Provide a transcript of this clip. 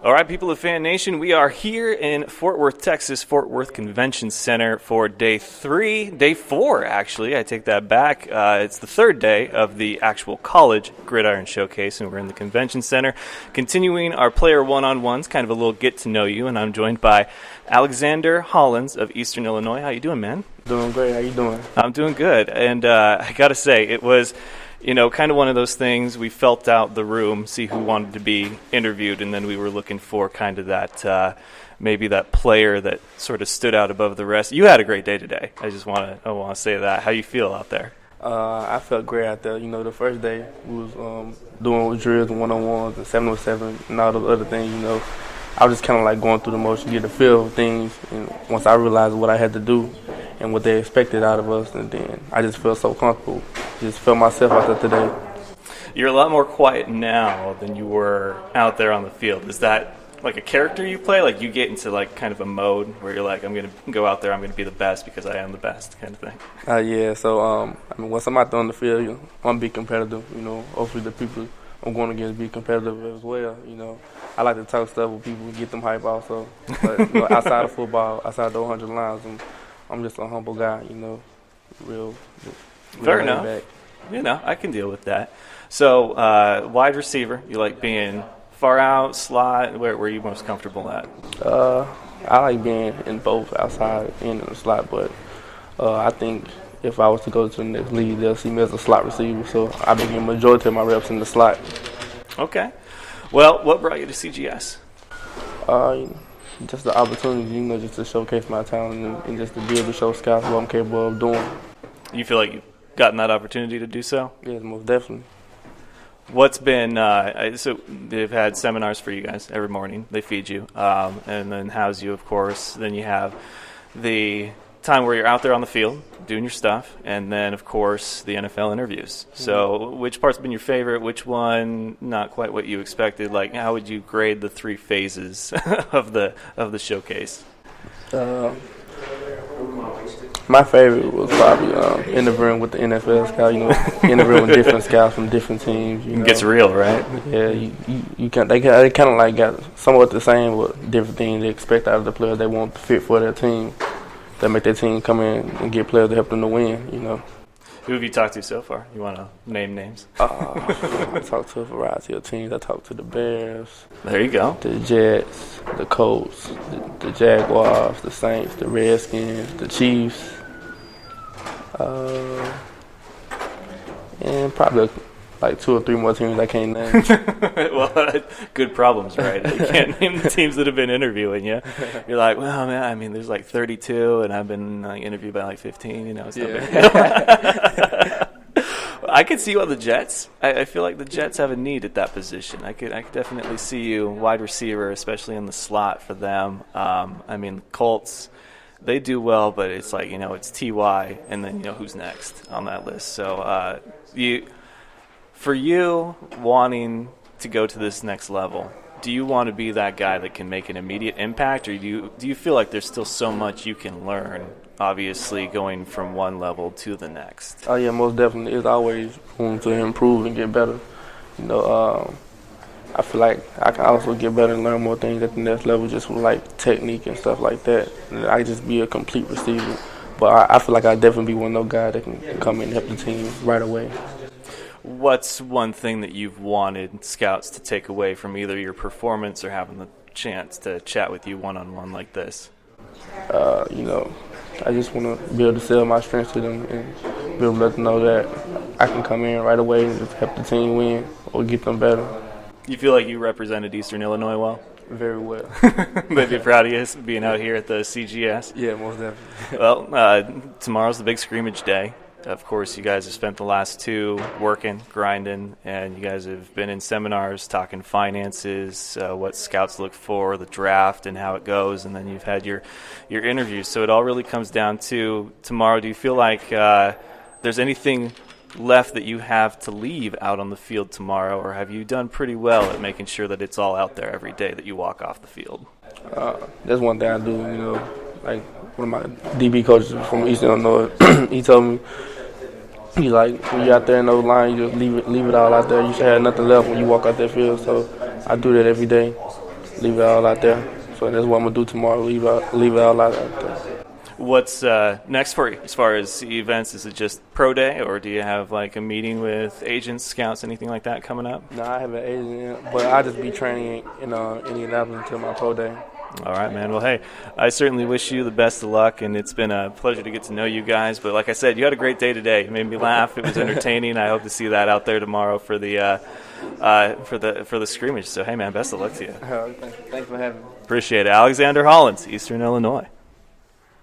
All right, people of Fan Nation, we are here in Fort Worth, Texas, Fort Worth Convention Center for day 4, actually. I take that back. It's the third day of the actual college Gridiron Showcase, and we're in the Convention Center continuing our player one-on-ones, kind of a little get-to-know you, and I'm joined by Alexander Hollins of Eastern Illinois. How you doing, man? Doing great. How you doing? I'm doing good, and I got to say, it was... kind of one of those things. We felt out the room, see who wanted to be interviewed, and then we were looking for kind of that, maybe that player that sort of stood out above the rest. You had a great day today. I want to say that. How you feel out there? I felt great out there. The first day we was doing drills and one-on-ones and 7-on-7 and all those other things. I was just kind of like going through the motion, get the feel of things. And once I realized what I had to do and what they expected out of us, and then I just felt so comfortable. Just felt myself out there today. You're a lot more quiet now than you were out there on the field. Is that like a character you play? Like you get into like kind of a mode where you're like, I'm going to go out there, I'm going to be the best because I am the best kind of thing? Yeah, so once I'm out there on the field, I'm going to be competitive. Hopefully the people I'm going against be competitive as well. I like to talk stuff with people, get them hype also. But outside of football, outside the 100 lines, I'm just a humble guy, real Fair enough. Back. I can deal with that. So, wide receiver, you like being far out, slot? Where are you most comfortable at? I like being in both, outside and in the slot, but I think if I was to go to the next league, they'll see me as a slot receiver, so I begin majority of my reps in the slot. Okay. Well, what brought you to CGS? Just the opportunity, just to showcase my talent and just to be able to show scouts what I'm capable of doing. You feel like you've gotten that opportunity to do so? Yes, most definitely. What's been so they've had seminars for you guys every morning. They feed you and then house you, of course. Then you have the time where you're out there on the field doing your stuff, and then, of course, the NFL interviews. So which part's been your favorite? Which one not quite what you expected? Like, how would you grade the 3 phases of the showcase? My favorite was probably interviewing with the NFL scout. Interviewing with different scouts from different teams. It gets real, right? Yeah, they kind of like got somewhat the same, but different things they expect out of the players they want to fit for their team. That make their team come in and get players to help them to win. Who have you talked to so far? You want to name names? I talked to a variety of teams. I talked to the Bears. There you go. The Jets, the Colts, the Jaguars, the Saints, the Redskins, the Chiefs. And probably like 2 or 3 more teams I can't name. Well, good problems, right? You can't name the teams that have been interviewing you. You're like, well, man, there's like 32, and I've been interviewed by like 15. It's not big. I could see you on the Jets. I feel like the Jets have a need at that position. I could definitely see you wide receiver, especially in the slot for them. The Colts, they do well, but it's like, it's T.Y., and then, who's next on that list. So for you wanting to go to this next level, do you want to be that guy that can make an immediate impact, or do you feel like there's still so much you can learn, obviously, going from one level to the next? Oh, yeah, most definitely. There's always room to improve and get better. I feel like I can also get better and learn more things at the next level, just with, like, technique and stuff like that. And I can just be a complete receiver. But I feel like I'd definitely be one of those guys that can come in and help the team right away. What's one thing that you've wanted scouts to take away from either your performance or having the chance to chat with you one-on-one like this? I just want to be able to sell my strengths to them and be able to let them know that I can come in right away and just help the team win or get them better. You feel like you represented Eastern Illinois well? Very well. They'd be proud of you being out here at the CGS. Yeah, most definitely. Well, tomorrow's the big scrimmage day. Of course, you guys have spent the last 2 working, grinding, and you guys have been in seminars talking finances, what scouts look for, the draft, and how it goes, and then you've had your interviews. So it all really comes down to tomorrow. Do you feel like there's anything left that you have to leave out on the field tomorrow, or have you done pretty well at making sure that it's all out there every day that you walk off the field? That's one thing I do, like one of my DB coaches from Eastern Illinois, he told me, he's like, when you're out there in those lines, you just leave it all out there. You should have nothing left when you walk out that field. So I do that every day. leave it all out there. So that's what I'm gonna do tomorrow. Leave it all out there. What's next for you as far as events? Is it just pro day, or do you have like a meeting with agents, scouts, anything like that coming up? No, I have an agent, but I just be training in Indianapolis until my pro day. All right, man. Well, hey, I certainly wish you the best of luck, and it's been a pleasure to get to know you guys. But like I said, you had a great day today. It made me laugh. It was entertaining. I hope to see that out there tomorrow for the scrimmage. So, hey, man, best of luck to you. Thanks for having me. Appreciate it. Alexander Hollins, Eastern Illinois.